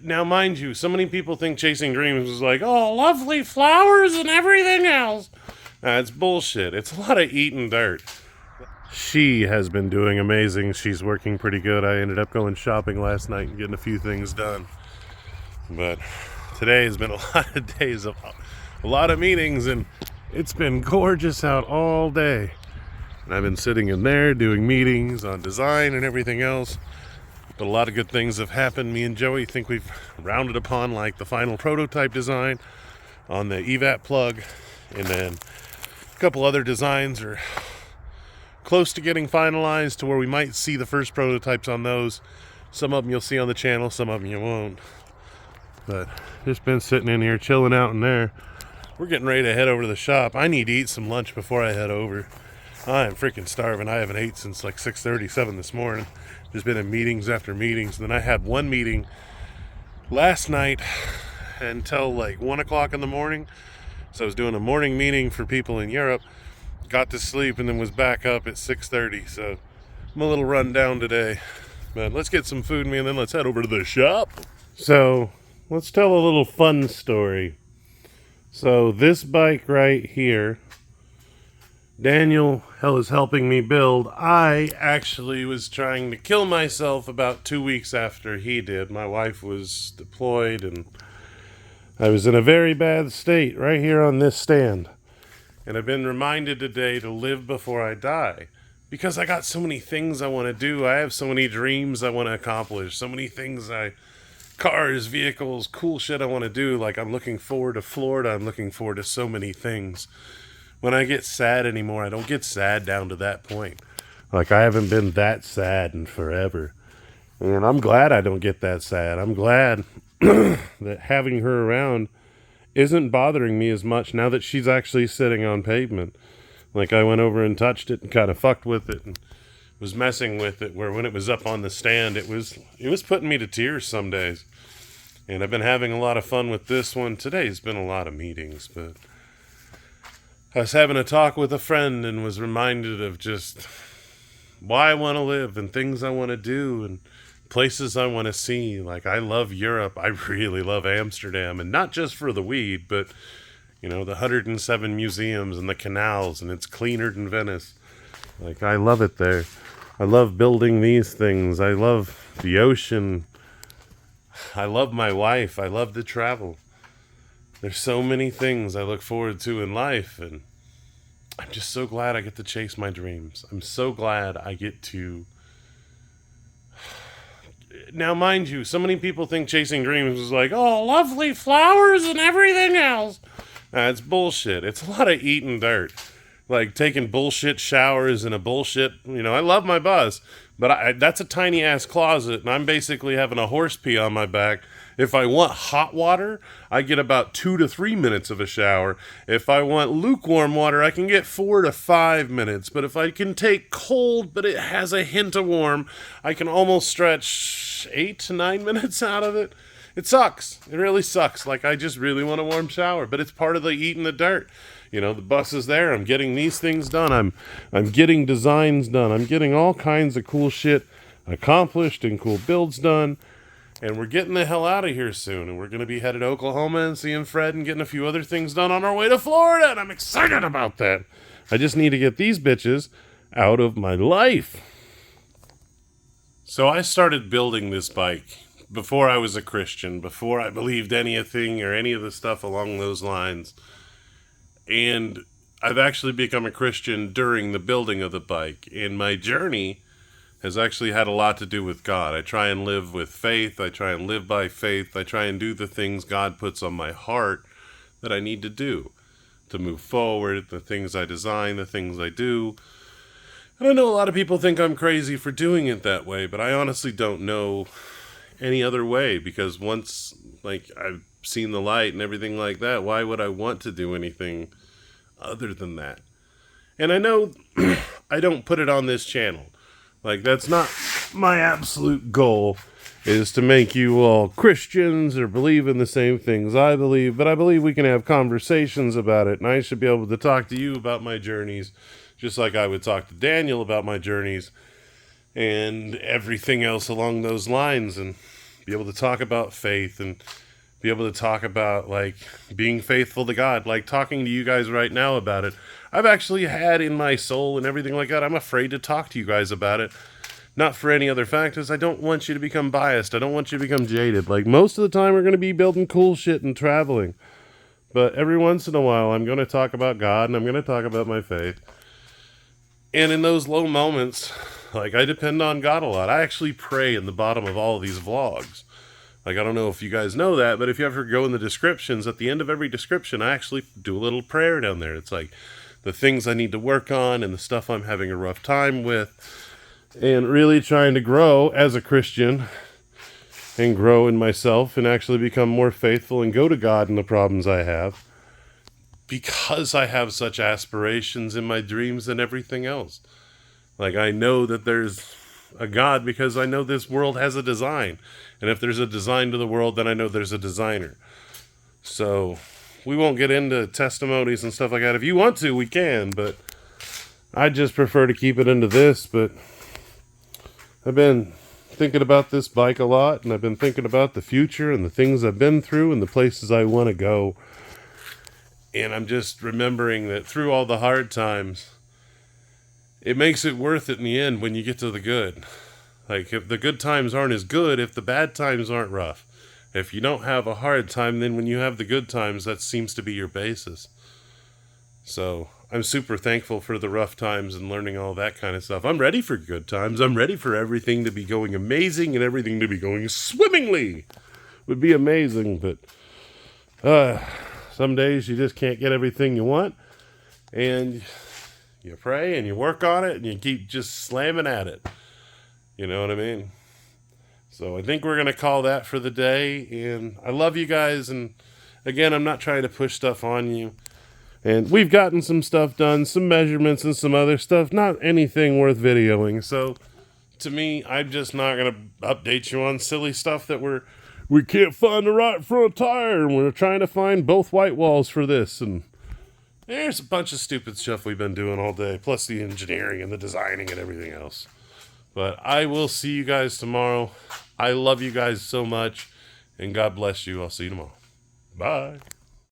Now, mind you, so many people think chasing dreams is like, oh, lovely flowers and everything else. It's bullshit. It's a lot of eating dirt. She has been doing amazing. She's working pretty good. I ended up going shopping last night and getting a few things done. But today has been a lot of days of a lot of meetings, and it's been gorgeous out all day. And I've been sitting in there doing meetings on design and everything else. But a lot of good things have happened. Me and Joey think we've rounded upon like the final prototype design on the EVAP plug, and then a couple other designs are close to getting finalized to where we might see the first prototypes on those. Some of them you'll see on the channel, some of them you won't. But just been sitting in here chilling out in there. We're getting ready to head over to the shop. I need to eat some lunch before I head over. I am freaking starving. I haven't ate since like 6:37 this morning. Just been in meetings after meetings. And then I had one meeting last night until like 1 o'clock in the morning. So I was doing a morning meeting for people in Europe. Got to sleep and then was back up at 6:30. So I'm a little run down today. But let's get some food in me and then let's head over to the shop. So let's tell a little fun story. So this bike right here, Daniel is helping me build. I actually was trying to kill myself about 2 weeks after he did. My wife was deployed and I was in a very bad state right here on this stand. And I've been reminded today to live before I die. Because I got so many things I want to do. I have so many dreams I want to accomplish. So many things cars, vehicles, cool shit I want to do. Like I'm looking forward to Florida. I'm looking forward to so many things. When I get sad anymore, I don't get sad down to that point. Like I haven't been that sad in forever. And I'm glad I don't get that sad. I'm glad that having her around isn't bothering me as much now that she's actually sitting on pavement. Like I went over and touched it and kind of fucked with it and was messing with it, where when it was up on the stand, it was putting me to tears some days. And I've been having a lot of fun with this one. Today's been a lot of meetings, but I was having a talk with a friend and was reminded of just why I want to live and things I want to do and places I want to see. Like I love Europe. I really love Amsterdam, and not just for the weed, but the 107 museums and the canals, and it's cleaner than Venice. Like I love it there. I love building these things. I love the ocean. I love my wife. I love to travel. There's so many things I look forward to in life, and I'm just so glad I get to chase my dreams. I'm so glad I get to... Now, mind you, so many people think chasing dreams is like, oh, lovely flowers and everything else. It's bullshit. It's a lot of eating dirt. Like taking bullshit showers in a bullshit... I love my bus, but that's a tiny-ass closet, and I'm basically having a horse pee on my back. If I want hot water, I get about 2 to 3 minutes of a shower. If I want lukewarm water, I can get 4 to 5 minutes. But if I can take cold, but it has a hint of warm, I can almost stretch 8 to 9 minutes out of it. It sucks. It really sucks. Like, I just really want a warm shower. But it's part of the eating the dirt. The bus is there. I'm getting these things done. I'm getting designs done. I'm getting all kinds of cool shit accomplished and cool builds done. And we're getting the hell out of here soon. And we're going to be headed to Oklahoma and seeing Fred and getting a few other things done on our way to Florida. And I'm excited about that. I just need to get these bitches out of my life. So I started building this bike before I was a Christian, before I believed anything or any of the stuff along those lines. And I've actually become a Christian during the building of the bike. And my journey has actually had a lot to do with God. I try and live with faith. I try and live by faith. I try and do the things God puts on my heart that I need to do to move forward, the things I design, the things I do. And I know a lot of people think I'm crazy for doing it that way, but I honestly don't know any other way, because once I've seen the light and everything like that, why would I want to do anything other than that? And I know I don't put it on this channel. That's not my absolute goal, is to make you all Christians or believe in the same things I believe, but I believe we can have conversations about it, and I should be able to talk to you about my journeys, just like I would talk to Daniel about my journeys and everything else along those lines, and be able to talk about faith and be able to talk about, like, being faithful to God, like talking to you guys right now about it. I've actually had in my soul and everything like that, I'm afraid to talk to you guys about it. Not for any other factors. I don't want you to become biased. I don't want you to become jaded. Like, most of the time we're going to be building cool shit and traveling. But every once in a while, I'm going to talk about God and I'm going to talk about my faith. And in those low moments, like, I depend on God a lot. I actually pray in the bottom of all of these vlogs. Like, I don't know if you guys know that, but if you ever go in the descriptions, at the end of every description, I actually do a little prayer down there. It's like the things I need to work on and the stuff I'm having a rough time with, and really trying to grow as a Christian and grow in myself and actually become more faithful and go to God in the problems I have, because I have such aspirations in my dreams and everything else. Like, I know that there's a God because I know this world has a design. And if there's a design to the world, then I know there's a designer. So we won't get into testimonies and stuff like that. If you want to, we can, but I just prefer to keep it into this. But I've been thinking about this bike a lot, and I've been thinking about the future and the things I've been through and the places I want to go. And I'm just remembering that through all the hard times, it makes it worth it in the end when you get to the good. Like, if the good times aren't as good, if the bad times aren't rough, if you don't have a hard time, then when you have the good times, that seems to be your basis. So I'm super thankful for the rough times and learning all that kind of stuff. I'm ready for good times. I'm ready for everything to be going amazing and everything to be going swimmingly. Would be amazing, but some days you just can't get everything you want, and you pray and you work on it and you keep just slamming at it. You know what I mean? So I think we're going to call that for the day. And I love you guys. And again, I'm not trying to push stuff on you. And we've gotten some stuff done, some measurements and some other stuff. Not anything worth videoing. So to me, I'm just not going to update you on silly stuff that we can't find the right front tire. And we're trying to find both white walls for this. And there's a bunch of stupid stuff we've been doing all day, plus the engineering and the designing and everything else. But I will see you guys tomorrow. I love you guys so much, and God bless you. I'll see you tomorrow. Bye.